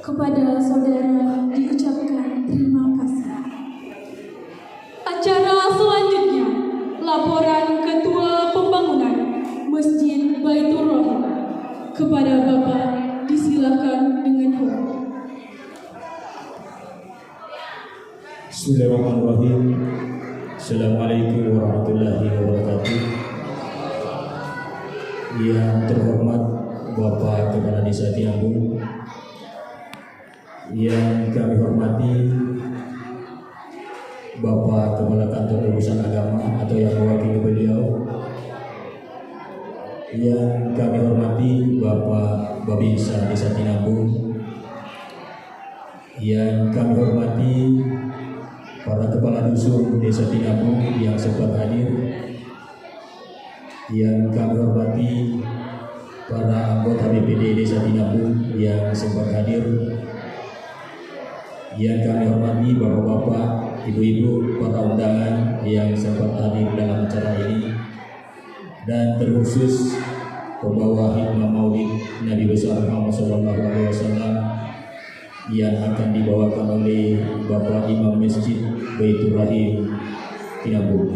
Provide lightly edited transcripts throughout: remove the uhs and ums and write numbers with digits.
Kepada saudara diucapkan terima kasih. Acara selanjutnya, laporan Ketua Pembangunan Masjid Baitur Rahim. Kepada Bapak disilakan dengan hormat. Bismillahirrahmanirrahim. Assalamualaikum warahmatullahi wabarakatuh. Yang terhormat Bapak Kepala Desa Tinambung, yang kami hormati Bapak Kepala Kantor Urusan Agama atau yang mewakili beliau, yang kami hormati Bapak Babinsa Desa Tinambung, yang kami hormati para kepala dusun Desa Tinambung yang sempat hadir, yang kami hormati para anggota BPD Desa Tinambung yang sempat hadir, yang kami hormati bapak-bapak, ibu-ibu, para undangan yang sempat hadir dalam acara ini, dan terkhusus pembawa hikmah Maulid Nabi besar Muhammad SAW yang akan dibawakan oleh Bapak Imam Masjid Baitur Rahim Tinambung.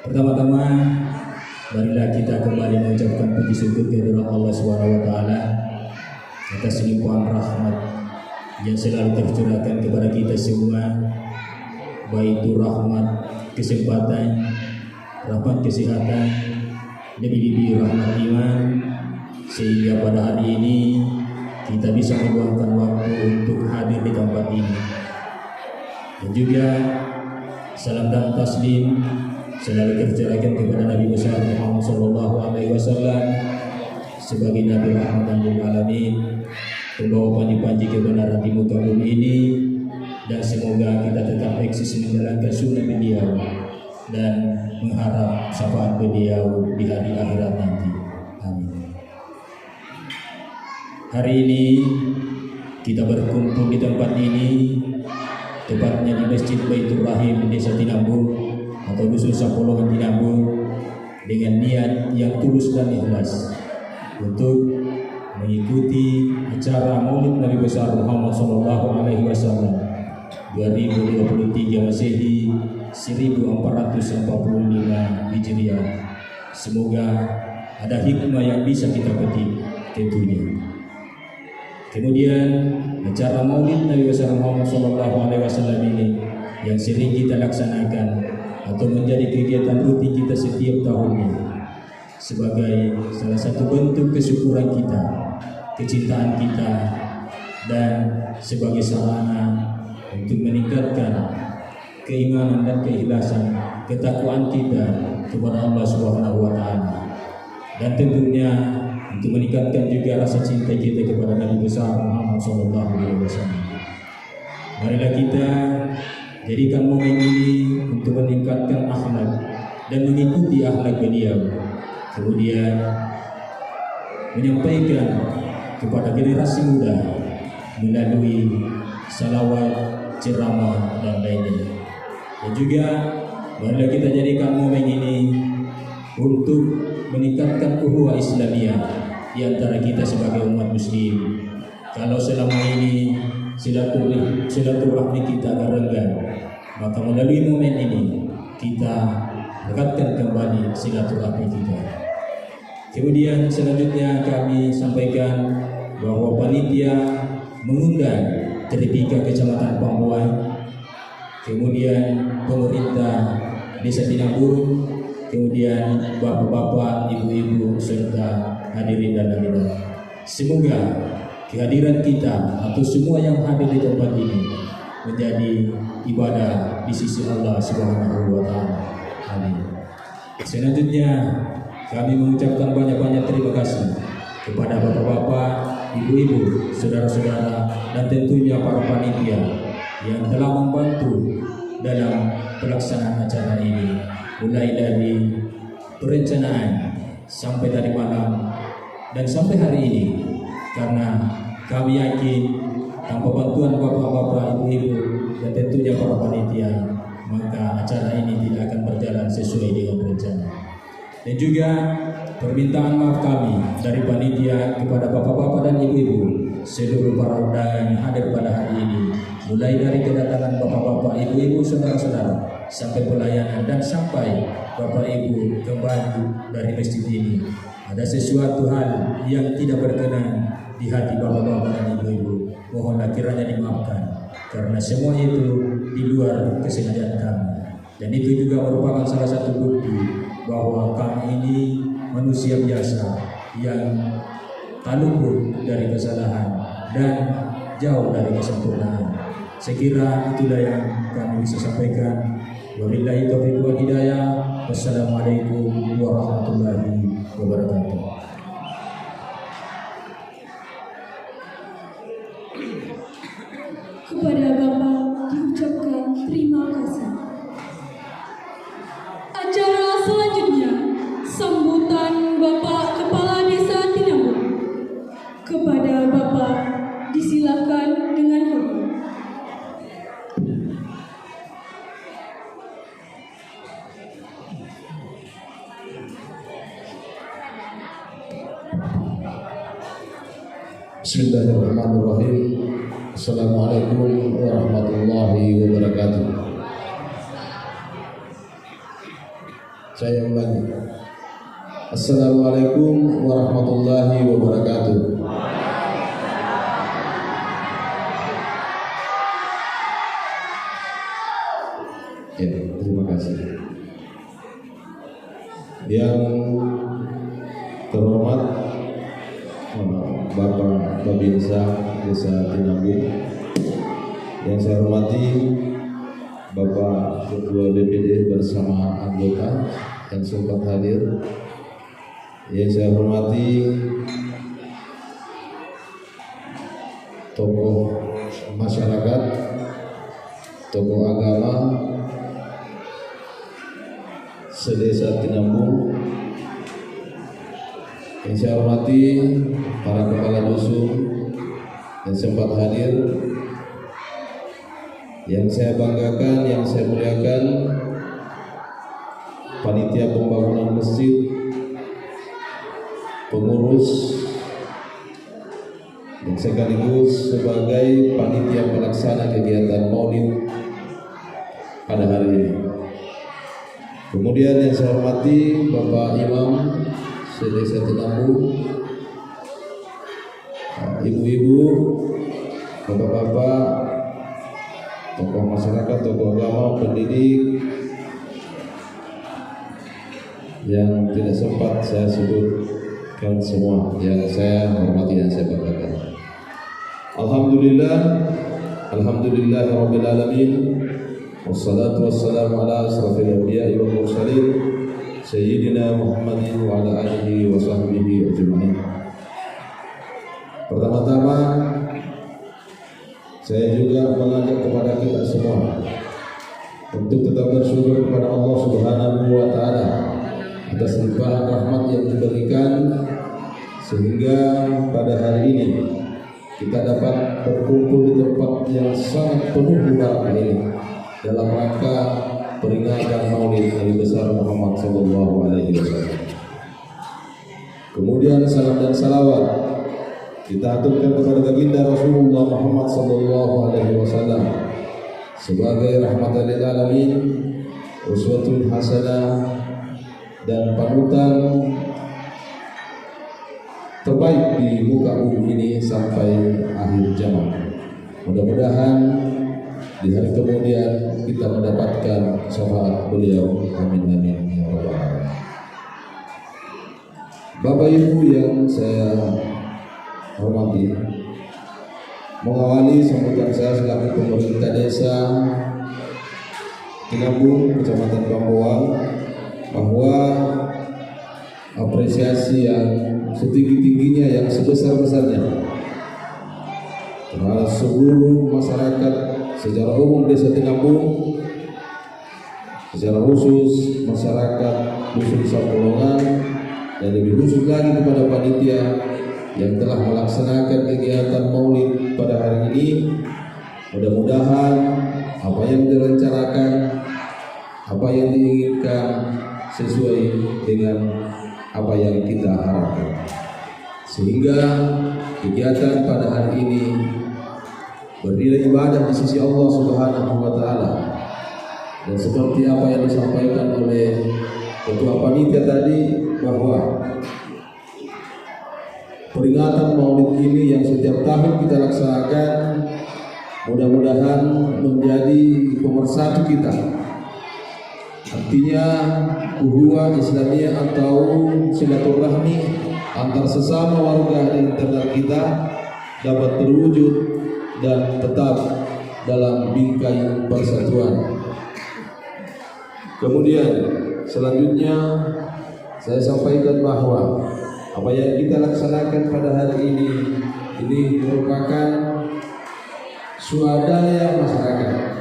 Pertama-tama, marilah kita kembali mengucapkan puji syukur kehadirat Allah SWT atas limpahan rahmat yang selalu tercurahkan kepada kita semua, baik itu rahmat kesempatan, rahmat kesehatan, lebih-lebih rahmat iman, sehingga pada hari ini kita bisa meluangkan waktu untuk hadir di tempat ini. Dan juga salam dan taslim selalu tercurahkan kepada Nabi besar Muhammad SAW sebagai Nabi rahmatan lil alamin, pembawa panji-panji kebenaran di muka bumi ini, dan semoga kita tetap eksis menjalankan sunnah beliau dan mengharap syafaat beliau di hari akhirat nanti. Amin. Hari ini kita berkumpul di tempat ini, tepatnya di Masjid Baitur Rahim Desa Tinambung atau Dusun Sapolongan Tinambung, dengan niat yang tulus dan ikhlas untuk mengikuti acara Maulid Nabi besar Muhammad SAW 2023 Masehi 1445 Hijriah. Semoga ada hikmah yang bisa kita petik tentunya. Kemudian acara Maulid Nabi besar Muhammad SAW ini yang sering kita laksanakan atau menjadi kegiatan rutin kita setiap tahunnya sebagai salah satu bentuk kesyukuran kita, kecintaan kita, dan sebagai sarana untuk meningkatkan keimanan dan keikhlasan, ketakwaan kita kepada Allah Subhanahu wa taala. Dan tentunya untuk meningkatkan juga rasa cinta kita kepada Nabi besar Muhammad sallallahu alaihi wasallam. Marilah kita jadikan momen ini untuk meningkatkan akhlak dan mengikuti akhlak beliau. Kemudian menyampaikan kepada generasi muda melalui salawat, ceramah, dan lainnya. Dan juga marilah kita jadikan momen ini untuk meningkatkan ukhuwah Islamiyah di antara kita sebagai umat muslim. Kalau selama ini silaturahmi kita agak renggang, maka melalui momen ini kita dekatkan kembali silaturahmi kita. Kemudian selanjutnya kami sampaikan bahwa panitia mengundang Tripika Kecamatan Pambuan, kemudian pemerintah Desa Tinamburu, kemudian bapak-bapak, ibu-ibu, serta hadirin dan hadirat. Semoga kehadiran kita atau semua yang hadir di tempat ini menjadi ibadah di sisi Allah Subhanahu wa taala. Amin. Selanjutnya kami mengucapkan banyak-banyak terima kasih kepada bapak-bapak, ibu-ibu, saudara-saudara, dan tentunya para panitia yang telah membantu dalam pelaksanaan acara ini, mulai dari perencanaan sampai tadi malam dan sampai hari ini, karena kami yakin tanpa bantuan bapak-bapak, ibu-ibu, dan tentunya para panitia, maka acara ini tidak akan berjalan sesuai dengan rencana. Dan juga permintaan maaf kami dari panitia kepada bapak-bapak dan ibu-ibu, seluruh para undangan yang hadir pada hari ini, mulai dari kedatangan bapak-bapak, ibu-ibu, saudara-saudara, sampai pelayanan dan sampai bapak ibu kembali dari masjid ini. Ada sesuatu hal yang tidak berkenan di hati bapak-bapak dan ibu-ibu, mohonlah kiranya dimaafkan, karena semua itu di luar kesengajaan kami. Dan itu juga merupakan salah satu bukti bahwa kami ini manusia biasa yang tak luput dari kesalahan dan jauh dari kesempurnaan. Saya kira itulah yang kami bisa sampaikan. Wabillahi taufiq wal hidayah. Wassalamualaikum warahmatullahi wabarakatuh. Kepada Bapak diucapkan terima kasih. Acara selanjutnya sambutan Bapak Kepala Desa Tinamburu. Kepada Bapak disilakan dengan hormat. Bismillahirrahmanirrahim. Assalamualaikum warahmatullahi wabarakatuh. Saya ulangi. Assalamualaikum warahmatullahi wabarakatuh. Ya, terima kasih. Yang terhormat Bapak Babinsa Desa Tinamburu, yang saya hormati Bapak Ketua BPD bersama anggota yang sempat hadir, yang saya hormati tokoh masyarakat, tokoh agama sedesa Tinamburu, yang saya hormati para kepala dusun yang sempat hadir, yang saya banggakan, yang saya muliakan panitia pembangunan masjid, pengurus, dan sekaligus sebagai panitia pelaksana kegiatan Maulid pada hari ini. Kemudian yang saya hormati Bapak Imam Sedesa Tinamburu, ibu-ibu, bapak-bapak, tokoh masyarakat, tokoh agama, pendidik, yang tidak sempat saya sebutkan semua yang saya hormati dan saya banggakan. Alhamdulillah rabbil alamin. Wassalatu wassalamu ala asrafil anbiya'i wal mursalin sayyidina Muhammadin wa ala alihi wa sahbihi ajma'in. Pertama-tama saya juga mengajak kepada kita semua untuk tetap bersyukur kepada Allah Subhanahu wa taala atas limpahan rahmat yang diberikan sehingga pada hari ini kita dapat berkumpul di tempat yang sangat penuh barakah ini dalam rangka peringatan Maulid Nabi besar Muhammad sallallahu alaihi wasallam. Kemudian salam dan salawat kita aturkan kepada baginda Rasulullah Muhammad sallallahu alaihi wasallam sebagai rahmatan lil alamin, uswatun hasanah dan panutan terbaik di muka bumi ini sampai akhir zaman. Mudah-mudahan di hari kemudian kita mendapatkan syafaat beliau. Amin amin ya rabbal alamin. Bapak Ibu yang saya hormati, mengawali sambutan saya selaku pemerintah desa Tinambung, Kecamatan Bambuang, bahwa apresiasi yang setinggi-tingginya, yang sebesar-besarnya terhadap seluruh masyarakat secara umum Desa Tinambung, secara khusus masyarakat Dusun Sampulongan, dan lebih khusus lagi kepada panitia yang telah melaksanakan kegiatan Maulid pada hari ini. Mudah-mudahan apa yang direncanakan, apa yang diinginkan sesuai dengan apa yang kita harapkan, sehingga kegiatan pada hari ini bernilai ibadah di sisi Allah Subhanahu wa taala. Dan seperti apa yang disampaikan oleh ketua panitia tadi, bahwa peringatan Maulid ini yang setiap tahun kita laksanakan mudah-mudahan menjadi pemersatu kita. Artinya ukhuwah Islamiyah atau silaturahmi antar sesama warga di internal kita dapat terwujud dan tetap dalam bingkai persatuan. Kemudian selanjutnya saya sampaikan bahwa apa yang kita laksanakan pada hari ini merupakan swadaya masyarakat.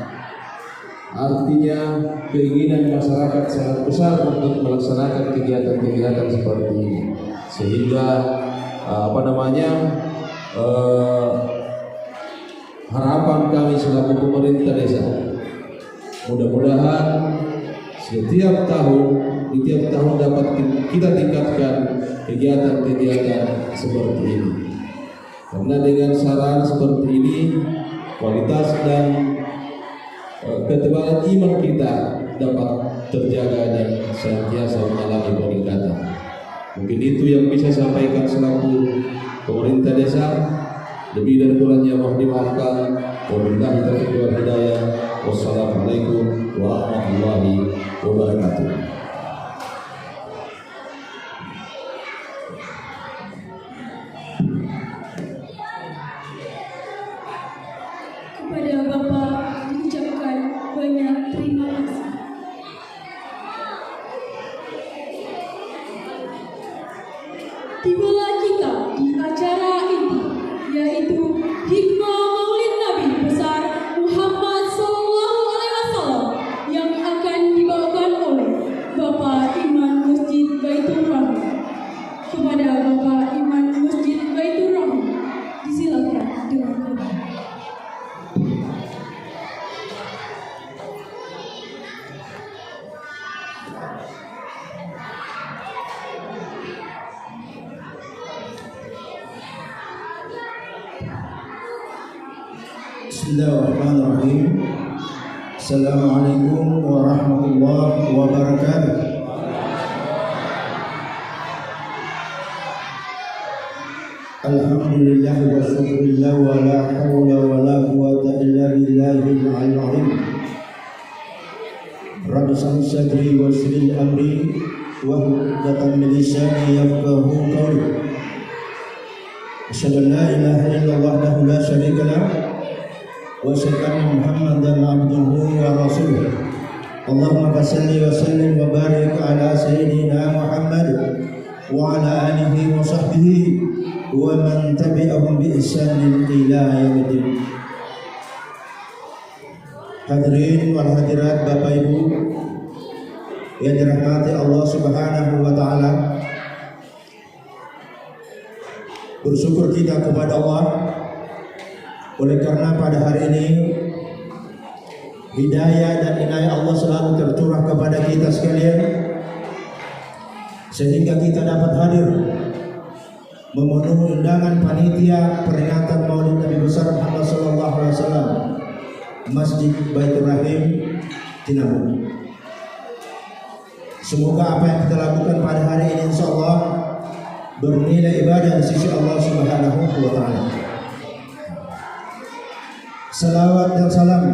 Artinya keinginan masyarakat sangat besar untuk melaksanakan kegiatan-kegiatan seperti ini, sehingga harapan kami selaku pemerintah desa, mudah-mudahan di tiap tahun dapat kita tingkatkan kegiatan-kegiatan seperti ini. Karena dengan sarana seperti ini, kualitas dan ketebalan iman kita dapat terjaga dan senantiasa mengalami peningkatan. Mungkin itu yang bisa saya sampaikan selaku pemerintah desa. Lebih dan kurangnya mohon dimaafkan. Wabillahi taufiq wal hidayah. Wassalamualaikum warahmatullahi wabarakatuh. Kepada Bapak diucapkan banyak terima kasih. Tibalah kita di acara inti, yaitu Hikmah Maulid Nabi besar Muhammad SAW yang akan dibawakan oleh Bapak Imam Masjid Baitur Rahman. Kepada Bapak Imam Masjid Baitur Rahman, disilakan dengan hormat. Bismillahirrahmanirrahim. Assalamualaikum warahmatullahi wabarakatuh. Alhamdulillah wa syukurillah wa la hawla wa la quwwata illa billahil aliyyil azim. Rabbi shrah li sadri wa yassir li amri واحلل عقدة من لساني يفقهوا قولي أشهد أن لا إله إلا الله وحده لا شريك له وأشهد أن محمدا عبده ورسوله اللهم صل وسلم وبارك على سيدنا محمد وعلى آله وصحبه ومن تبعهم بإحسان إلى يوم الدين. Hadirin wal hadirat, Bapak Ibu yang dirahmati Allah Subhanahu wa taala. Bersyukur kita kepada Allah oleh karena pada hari ini hidayah dan inayah Allah selalu tercurah kepada kita sekalian, sehingga kita dapat hadir memenuhi undangan panitia peringatan Maulid Nabi besar Muhammad sallallahu alaihi wasallam Masjid Baitur Rahim Tinabung. Semoga apa yang kita lakukan pada hari ini insyaallah bernilai ibadah di sisi Allah Subhanahu wa taala. Salawat dan salam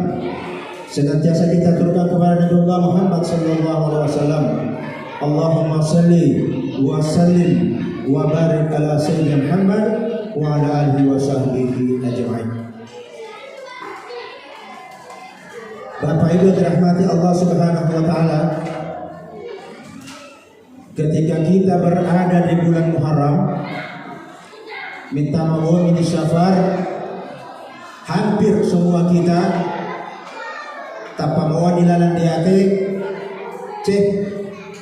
senantiasa kita turunkan kepada Nabi Muhammad sallallahu alaihi wasallam. Allahumma salli wa sallim wa barik ala sayyidina Muhammad wa ala alihi wa sahbihi ajma'in. Bapak Ibu dirahmati Allah Subhanahu wa taala, ketika kita berada di bulan Muharram, minta maaf ini syafar, hampir semua kita tanpa mau dilalan di hati, cek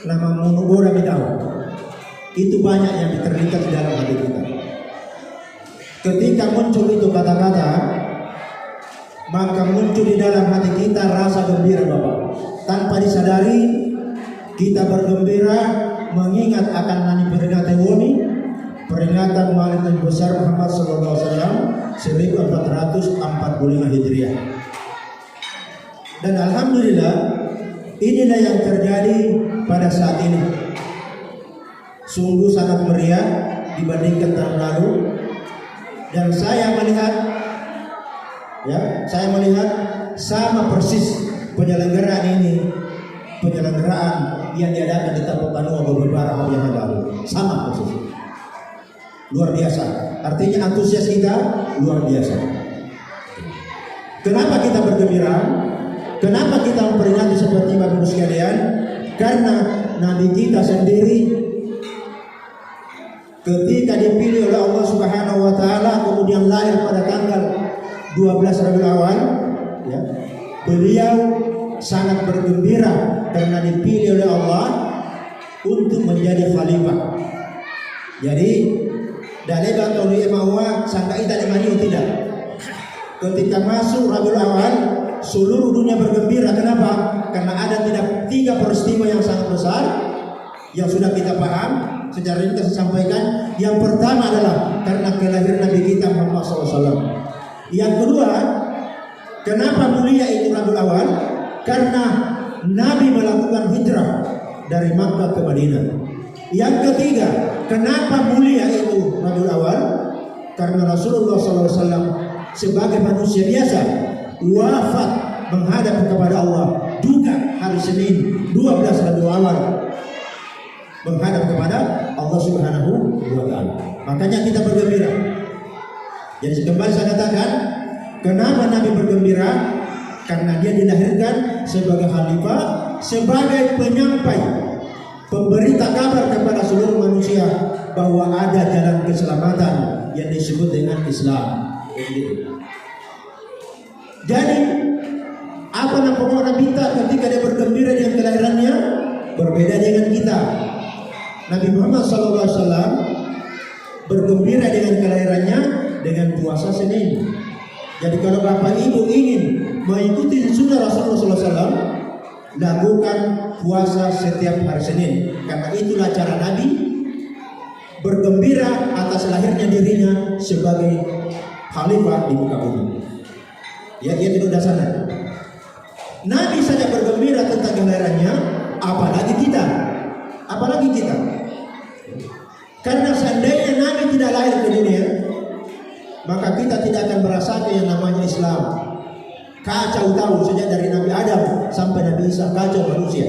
nama munubura bidau. Itu banyak yang terlintas di dalam hati kita. Ketika muncul itu kata-kata, maka muncul di dalam hati kita rasa gembira, Bapak. Tanpa disadari kita bergembira mengingat akan nani peringatan woni, peringatan Maulid Nabi besar Muhammad sallallahu alaihi wasallam 1445 Hijriah. Dan alhamdulillah inilah yang terjadi pada saat ini. Sungguh sangat meriah dibandingkan tahun lalu, dan saya melihat sama persis penyelenggaraan yang diadakan di Tampung Banua beberapa hari yang lalu, sama persis, luar biasa. Artinya antusias kita luar biasa. Kenapa kita bergembira? Kenapa kita memperingati seperti Bapak Ibu sekalian? Karena Nabi kita sendiri ketika dipilih oleh Allah Subhanahu wa taala kemudian lahir pada tanggal 12 Rabiul Awal, ya, beliau sangat bergembira karena dipilih oleh Allah untuk menjadi khalifah. Jadi dari batau imawa sampai dari maniu tidak. Ketika masuk Rabiul Awal, seluruh dunia bergembira. Kenapa? Karena ada tiga peristiwa yang sangat besar yang sudah kita paham. Secara ini saya sampaikan. Yang pertama adalah karena kelahiran Nabi kita Muhammad SAW. Yang kedua, kenapa mulia itu Rabiul Awal? Karena Nabi melakukan hijrah dari Makkah ke Madinah. Yang ketiga, kenapa mulia itu Rabiul Awal? Karena Rasulullah SAW sebagai manusia biasa wafat menghadap kepada Allah juga hari Senin 12 Rabiul Awal, menghadap kepada Allah Subhanahu wa taala. Makanya kita bergembira. Jadi kembali saya katakan, kenapa Nabi bergembira? Karena dia dilahirkan sebagai khalifah, sebagai penyampai, pemberita kabar kepada seluruh manusia bahwa ada jalan keselamatan yang disebut dengan Islam. Jadi apa namanya kita ketika dia bergembira dengan kelahirannya berbeda dengan kita. Nabi Muhammad SAW bergembira dengan kelahirannya dengan puasa Senin. Jadi kalau Bapak Ibu ingin mengikuti sunnah Rasulullah SAW, lakukan puasa setiap hari Senin. Karena itulah cara Nabi bergembira atas lahirnya dirinya sebagai khalifah di muka bumi. Ya, ia tidak dasarnya. Nabi saja bergembira tentang kelahirannya, apalagi kita. Karena seandainya Nabi tidak lahir ke dunia, maka kita tidak akan merasakan yang namanya Islam. Kacau tahu sejak dari Nabi Adam sampai Nabi Isa, kacau manusia.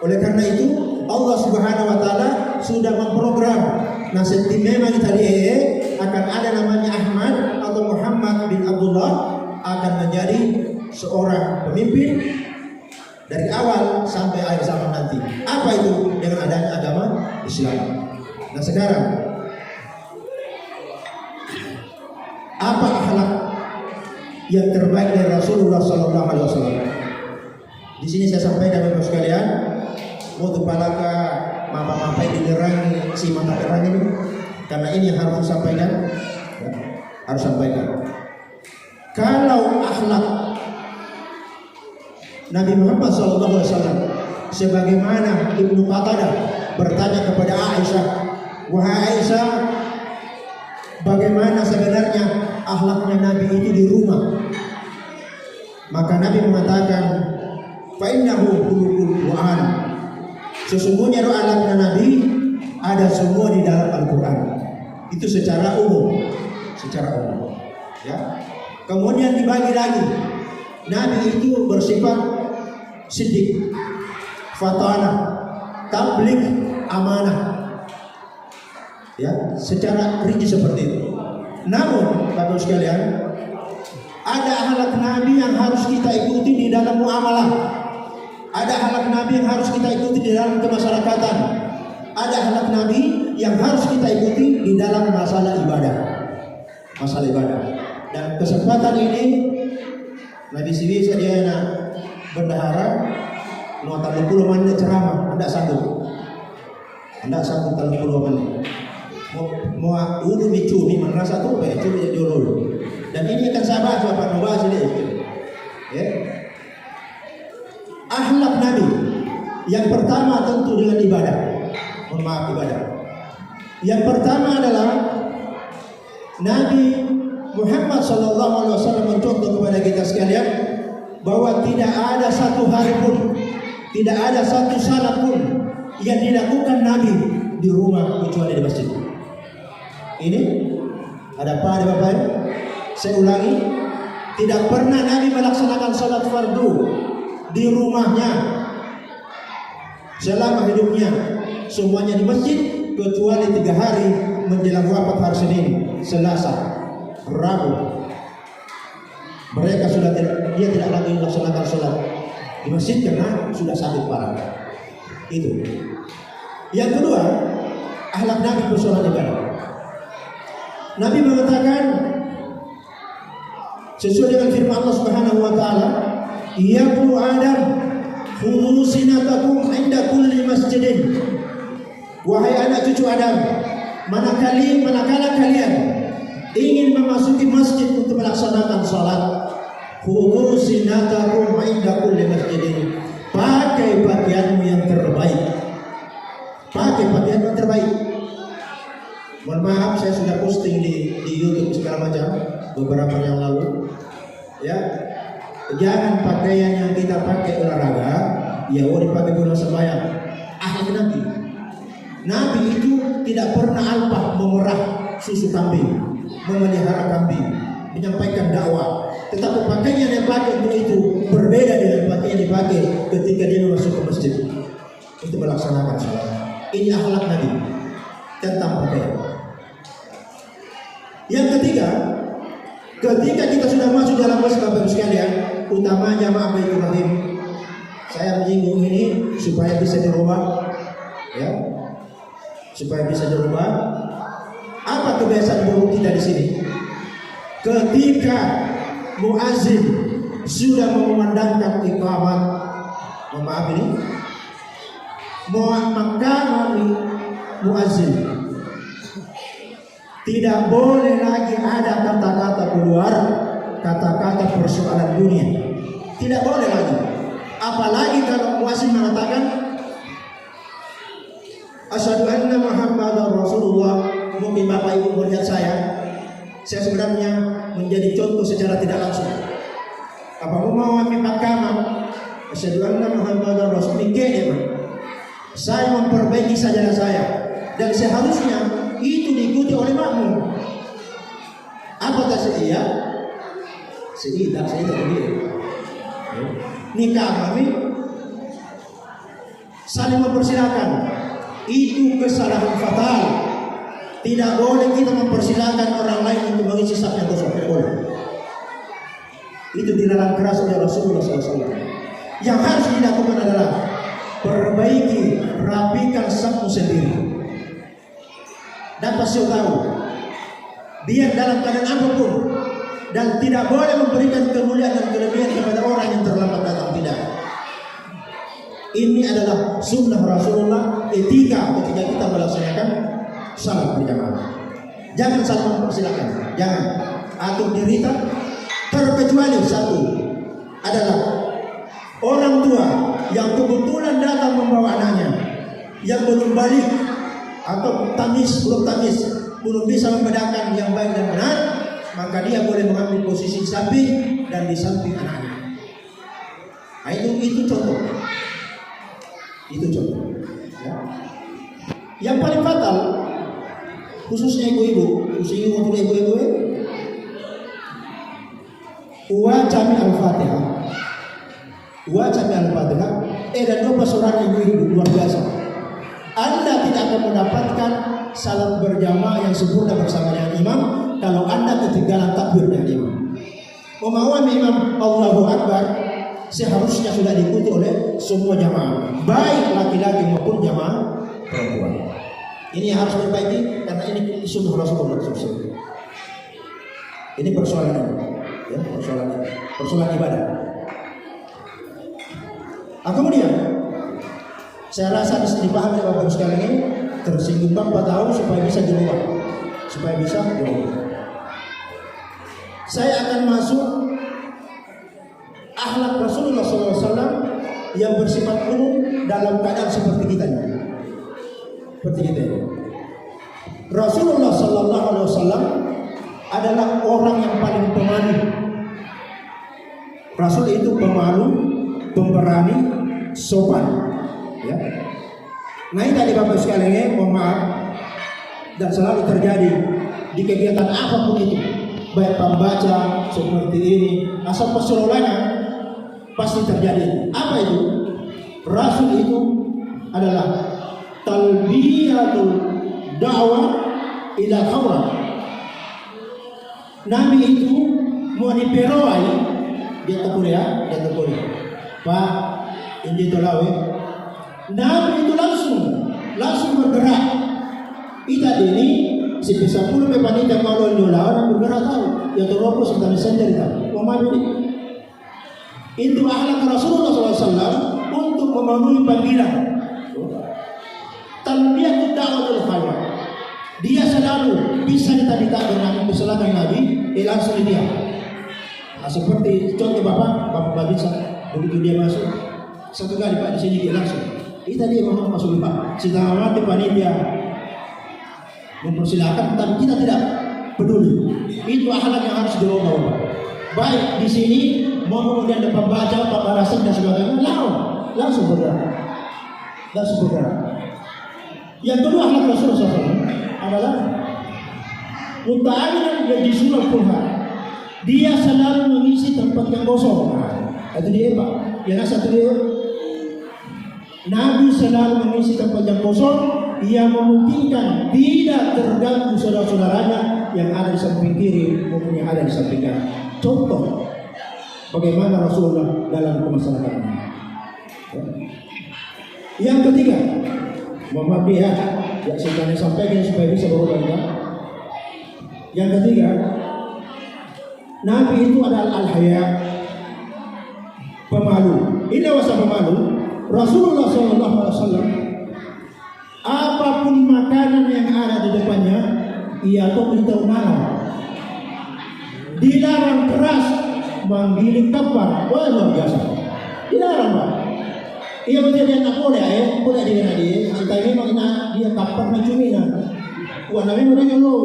Oleh karena itu Allah Subhanahu wa taala sudah memprogram. Nah, memang tadi akan ada namanya Ahmad atau Muhammad bin Abdullah akan menjadi seorang pemimpin dari awal sampai akhir zaman nanti. Apa itu? Dengan adanya agama Islam. Nah, sekarang apa akhlak yang terbaik dari Rasulullah Sallallahu Alaihi Wasallam? Di sini saya sampaikan Bapak sekalian, mau palaka mapa-mapa dinerangi si mata terang ini, karena ini yang harus disampaikan, ya, harus sampaikan. Kalau akhlak Nabi Muhammad Sallallahu Alaihi Wasallam, sebagaimana Ibnu Qatadah bertanya kepada Aisyah, wahai Aisyah, bagaimana sebenarnya akhlaknya Nabi itu di rumah? Maka Nabi mengatakan, fa innahu khuluqul Qur'an. Sesungguhnya akhlaknya Nabi ada semua di dalam Al-Qur'an. Itu secara umum, ya. Kemudian dibagi lagi. Nabi itu bersifat siddiq, fatana, tabligh, amanah. Ya, secara rinci seperti itu. Namun, Bapak sekalian, ada akhlak Nabi yang harus kita ikuti di dalam muamalah. Ada akhlak Nabi yang harus kita ikuti di dalam kemasyarakatan. Ada akhlak Nabi yang harus kita ikuti di dalam masalah ibadah. Dan kesempatan ini Nabi Siwi sediana bendahara nota 30 menit ceramah, anda sanggup 30 menit. Mau ulu dicumi merasa tuh cumi dulu. Dan ini akan saya bahas Bapak membahas ini. Ya. Akhlak Nabi yang pertama tentu dengan ibadah. Ibadah. Yang pertama adalah Nabi Muhammad Sallallahu Alaihi Wasallam mencontoh kepada kita sekalian bahwa tidak ada satu hari pun, tidak ada satu salat pun yang dilakukan Nabi di rumah kecuali di masjid. Ini ada apa ada Bapak? Saya ulangi, tidak pernah Nabi melaksanakan salat fardu di rumahnya selama hidupnya, semuanya di masjid kecuali 3 hari menjelang wafat, hari Senin, Selasa, Rabu. Mereka dia tidak lagi melaksanakan salat di masjid karena sudah sakit parah. Itu. Yang kedua, akhlak Nabi bersolat ibadah. Nabi mengatakan sesuai dengan firman Allah Subhanahu wa taala, "Ya bani Adam, khudhu sinatakum 'inda kulli masjidin." Wahai anak cucu Adam, manakala kalian ingin memasuki masjid untuk melaksanakan salat, khudhu sinatakum 'inda kulli masjidin. Pakai pakaianmu yang terbaik. Pakai pakaian yang terbaik. Mohon maaf, saya sudah posting di YouTube segala macam beberapa yang lalu. Ya, jangan pakaian yang kita pakai olahraga, ya dipakai guna sembahyang. Akhlak Nabi. Nabi itu tidak pernah alpah memerah susu kambing, memelihara kambing, menyampaikan dakwah. Tetapi pakaian yang dipakai untuk itu berbeda dengan pakaian yang dipakai ketika dia masuk ke masjid untuk melaksanakan salat. Ini akhlak Nabi tentang pakaian. Yang ketiga, ketika kita sudah masuk dalam masjid, Bapak sekalian, utamanya jamaah Baitur Rahim, saya menyinggung ini supaya bisa dirubah, ya, supaya bisa dirubah. Apa kebiasaan buruk kita di sini? Ketika muazin sudah memandangkan iqamat, maaf ini, maka muazin tidak boleh lagi ada kata-kata keluar, kata-kata persoalan dunia. Tidak boleh lagi. Apalagi kalau muazin mengatakan asyhadu anna Muhammadar Rasulullah. Mungkin Bapak Ibu melihat saya sebenarnya menjadi contoh secara tidak langsung. Apa mau memimpin kamar asyhadu anna Muhammadar Rasulullah. Saya memperbaiki sajadah saya dan seharusnya itu diikuti oleh makmum. Apa tak sedia? Sedia dia. Nikah kami saling mempersilakan. Itu kesalahan fatal. Tidak boleh kita mempersilakan orang lain untuk mengisi saf yang kosong. Tidak boleh. Itu dilarang keras oleh Rasulullah SAW. Yang harus dilakukan adalah perbaiki, rapikan safmu sendiri. Dan pasti tahu, biar dalam keadaan apapun, dan tidak boleh memberikan kemuliaan dan kelebihan kepada orang yang terlambat datang, tidak. Ini adalah sunnah Rasulullah, etika ketika kita melaksanakan salat berjamaah. Jangan saling mempersilakan, jangan atur diri, terkecuali satu adalah orang tua yang kebetulan datang membawa anaknya yang belum balik atau belum tamis, belum bisa membedakan yang baik dan benar, maka dia boleh mengambil posisi di samping dan di samping anaknya. Nah, itu contoh. Itu contoh. Ya. Yang paling fatal, khususnya ibu-ibu, untuk ibu-ibu, wajami al-Fatihah. Wajami al-Fatihah. Dan 12 orang ibu-ibu luar biasa. Anda tidak akan mendapatkan salat berjamaah yang sempurna bersama dengan imam kalau Anda ketinggalan takbir dengan imam. Memahami imam Allahu Akbar seharusnya sudah diikuti oleh semua jamaah, baik laki-laki maupun jamaah perempuan. Ini yang harus diperbaiki karena ini sunnah Rasulullah SAW. Ini persoalan ya, persoalan ibadah. Kemudian saya rasa dipahami oleh Bapak sekalian ini, tersinggung Bapak tahu supaya bisa dirubah. Saya akan masuk akhlak Rasulullah SAW yang bersifat umum dalam keadaan seperti kita ini. Rasulullah SAW adalah orang yang paling pemalu. Rasul itu pemalu, pemberani, sopan. Ya. Nah ini tadi Bapak sekalian, mohon maaf, dan selalu terjadi di kegiatan apapun itu, baik pembaca seperti ini, asal persoalannya pasti terjadi. Apa itu? Rasul itu adalah talbiyatul da'wah ila khawra. Nabi itu mau diperowai dia terkuliah. Pak, ini tolawe. Nabi itu langsung bergerak. Ita ini si 10 mepanita kalau nyola bergerak tahu. Ya terobos dari sendiri tahu. Mama ini. Itu akhlak Rasulullah SAW untuk memenuhi panggilan. Talbiyatul da'watul khair. Dia selalu bisa ditadika dengan kesalahan Nabi, langsung dia. Nah, seperti contoh Bapak bisa begitu dia masuk satu kali Pak di sini dia langsung. Kita dia mau masuk Pak. Sedang mati panitia mempersilakan, tapi kita tidak peduli. Itu akhlak yang harus dirubah. Baik di sini mau kemudian depan baca Pak Barasin dan sebagainya, langsung bergerak. Yang kedua akhlak Rasulullah SAW adalah muta'amilan yang disuruh Tuhan. Dia selalu mengisi tempat yang kosong. Itu dia Pak. Yang satu dia Nabi selalu mengisi tempat yang kosong yang memungkinkan tidak terganggu saudara-saudaranya yang ada di samping kiri maupun yang ada di samping kanan. Contoh bagaimana Rasulullah dalam kemasyarakatan. Yang ketiga, mohon ya, saya sampaikan supaya bisa berubah ya. Yang ketiga, Nabi itu adalah al-haya, pemalu. Ini wasa pemalu. Rasulullah SAW apapun makanan yang ada di depannya, ia tuh beritahu dilarang keras menggiling kapal. Wah luar biasa. Dilarang Pak. Ia menjadi anak boleh dia Kita memang dia kapal mencumi Wah nabi mereka lo.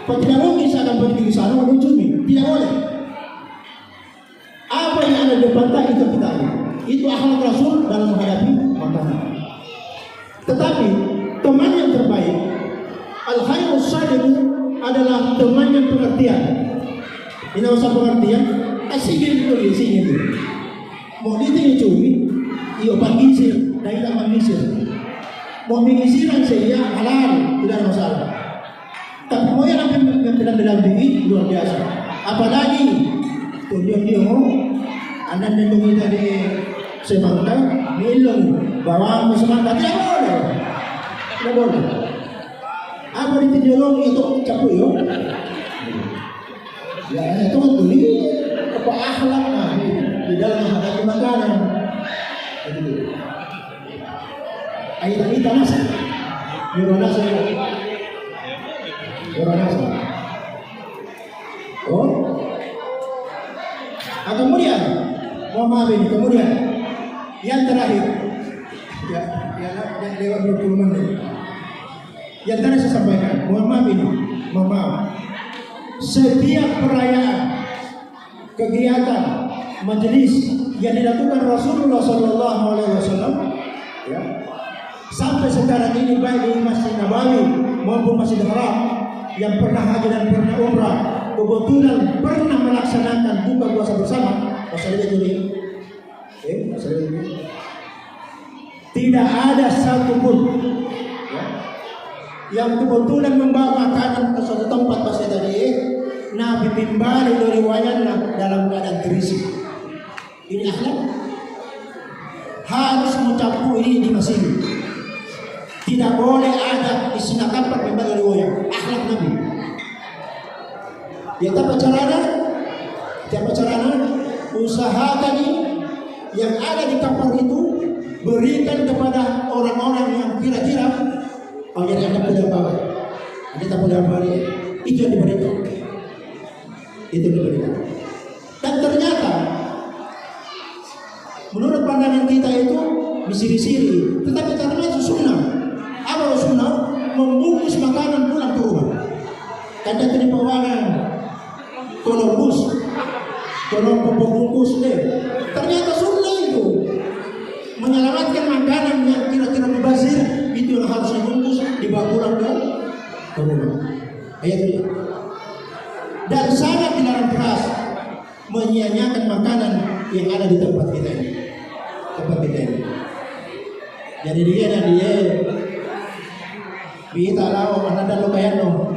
Tidak mungkin saya akan pergi ke sana mencumi. Tidak boleh. Apa yang ada di depan itu kita lihat. Itu akhlak Rasul dalam menghadapi makanan. Tetapi teman yang terbaik, al-khairus sadiq, adalah teman yang pengertian. Ini usah pengertian, asyik itu. Mau dia cumi, iyo pagi sih, tidak mengisir. Mau mengisiran saya halal, tidak ada masalah. Tapi mau yang bilang duit luar biasa. Apalagi tujuan dia anda nendung kita di semangka, milong bawang semangka tidak boleh, tidak boleh. Apa ditijolong itu capu yo? Ya itu tuli apa akhlak di dalam menghadapi makanan. Ayat kita masih Yuranasa. Oh, kemudian mohon maaf ini kemudian yang terakhir ya lewat 20 menit. Yang tadi saya sampaikan, mohon maaf. Setiap perayaan, kegiatan, majelis yang dilakukan Rasulullah SAW, ya, sampai sekarang ini baik di Masjid Nabawi maupun Masjid Haram yang pernah haji dan pernah umrah, kebetulan pernah melaksanakan buka puasa bersama, tidak ada satupun yang kebetulan membawa makanan ke suatu tempat pasal tadi, Nabi bimbali dari wayangnya dalam keadaan terisi. Ini akhlak. Harus mencapu ini di masjid. Tidak boleh ada istilah kapal bimbali dari wayang. Akhlak Nabi. Ya apa caranya? Usahakan yang ada di kapal itu berikan kepada orang-orang yang kira-kira jadi Anda punya apa? Anda tak punya apa? Itu yang diberikan. Dan ternyata menurut pandangan kita itu disiri-siri, tetapi karena itu sunnah. Apa sunnah? Membungkus makanan pulang ke rumah. Karena itu di pewangan Columbus, pembungkus deh. Ternyata sunnah itu menyelamatkan makanan yang kira-kira mubazir, itu yang harus dibungkus dibawa pulang ke rumah. Ayat ini. Dan sangat dilarang keras menyia-nyiakan makanan yang ada di tempat kita ini. Jadi dia kita lawan mana dan lo kayak no.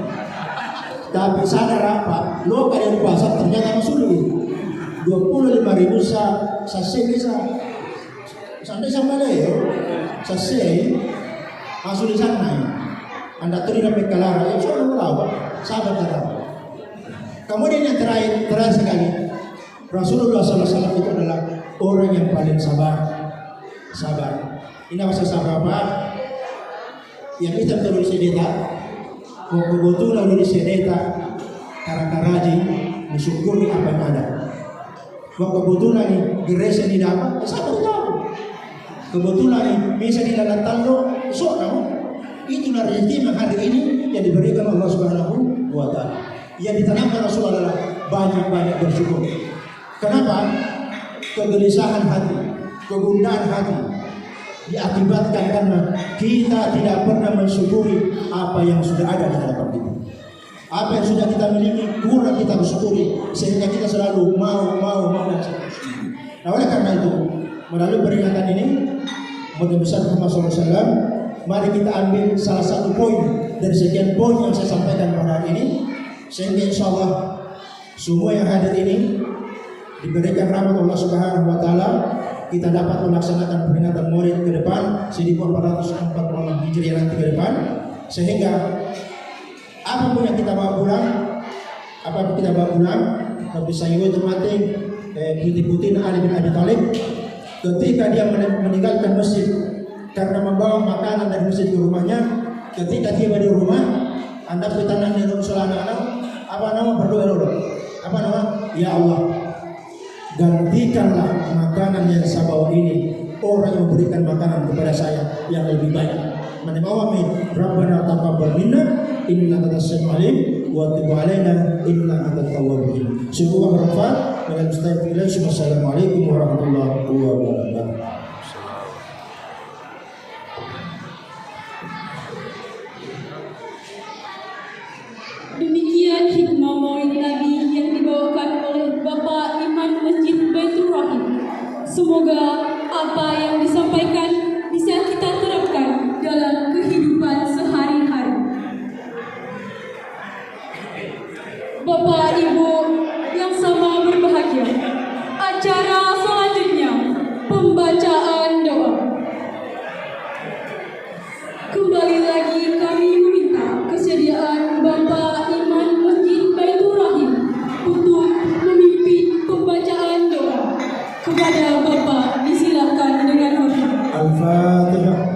Tapi sadar apa? Lo kayak di pasar ternyata masuk 25.000 sase bisa. Sampai ya, sase masuk di sana. Anda terima pekalara, ya sudah berapa? Sabar terang. Kemudian yang terakhir sekali, Rasulullah SAW itu adalah orang yang paling sabar. Ini masa sabar apa? Yang kita terus sedeta, kebetulan lalu sedeta, karena rajin disyukuri apa yang ada. Kebetulan gereja ini dapat, sabar tahu. Kebetulan bisa di dalam tando, itulah rezeki hari ini yang diberikan Allah Subhanahu wa Ta'ala. Yang ditanamkan Rasul adalah banyak bersyukur. Kenapa? Kegelisahan hati, kegundahan hati diakibatkan karena kita tidak pernah mensyukuri apa yang sudah ada di hadapan kita. Apa yang sudah kita miliki kurang kita bersyukuri, sehingga kita selalu mau dan seterusnya. Nah, oleh karena itu, melalui peringatan ini, Nabi besar Muhammad SAW, mari kita ambil salah satu poin dari sekian poin yang saya sampaikan pada hari ini, sehingga insya Allah semua yang hadir ini diberikan rahmat Allah Subhanahu wa Ta'ala, kita dapat melaksanakan peringatan Maulid ke depan 1446 Hijriah nanti ke depan, sehingga apapun yang kita bawa pulang, Nabi Sayyid mati putih-putih Ali bin Abi Thalib ketika dia meninggalkan masjid karena membawa makanan dari masjid ke rumahnya, ketika tiba di rumah, Anda bertanya di rumah anak-anak, apa nama berdoa dulu? Apa nama? Ya Allah, gantikanlah makanan yang saya bawa ini orang yang memberikan makanan kepada saya yang lebih baik. Amin. Rabbana taqabbal minna innaka antas samiul alim wa tub alaina innaka antat tawwabur rahim. Semoga bermanfaat. Wassalamualaikum warahmatullahi wabarakatuh. Demikian hikmah Maulid Nabi yang dibawakan oleh Bapak Imam Masjid Baitur Rahim. Semoga apa yang disampaikan bisa dalam kehidupan sehari-hari. Bapak Ibu yang sama berbahagia, acara selanjutnya pembacaan doa. Kembali lagi kami meminta kesediaan Bapak Imam Masjid Baitur Rahim untuk memimpin pembacaan doa. Kepada Bapak disilakan dengan hormat. Al-Fatihah.